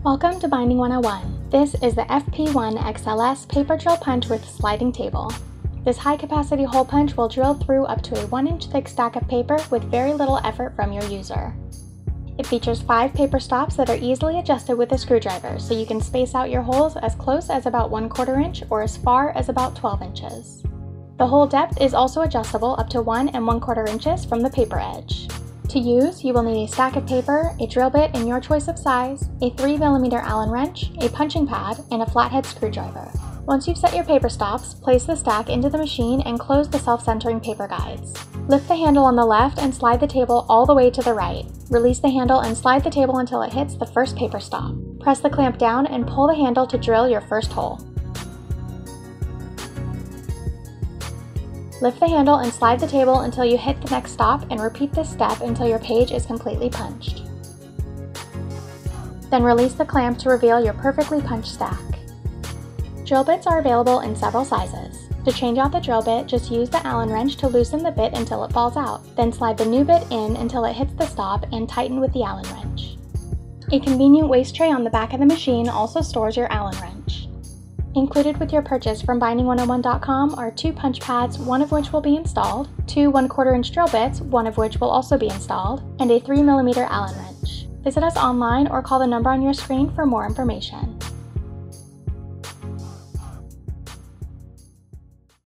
Welcome to Binding 101. This is the FP-1XLS paper drill punch with sliding table. This high-capacity hole punch will drill through up to a 1-inch thick stack of paper with very little effort from your user. It features 5 paper stops that are easily adjusted with a screwdriver, so you can space out your holes as close as about 1/4 inch or as far as about 12 inches. The hole depth is also adjustable up to 1 1/4 inches from the paper edge. To use, you will need a stack of paper, a drill bit in your choice of size, a 3mm Allen wrench, a punching pad, and a flathead screwdriver. Once you've set your paper stops, place the stack into the machine and close the self-centering paper guides. Lift the handle on the left and slide the table all the way to the right. Release the handle and slide the table until it hits the first paper stop. Press the clamp down and pull the handle to drill your first hole. Lift the handle and slide the table until you hit the next stop and repeat this step until your page is completely punched. Then release the clamp to reveal your perfectly punched stack. Drill bits are available in several sizes. To change out the drill bit, just use the Allen wrench to loosen the bit until it falls out. Then slide the new bit in until it hits the stop and tighten with the Allen wrench. A convenient waste tray on the back of the machine also stores your Allen wrench. Included with your purchase from Binding101.com are 2 punch pads, one of which will be installed, 2 1/4 inch drill bits, one of which will also be installed, and a 3mm Allen wrench. Visit us online or call the number on your screen for more information.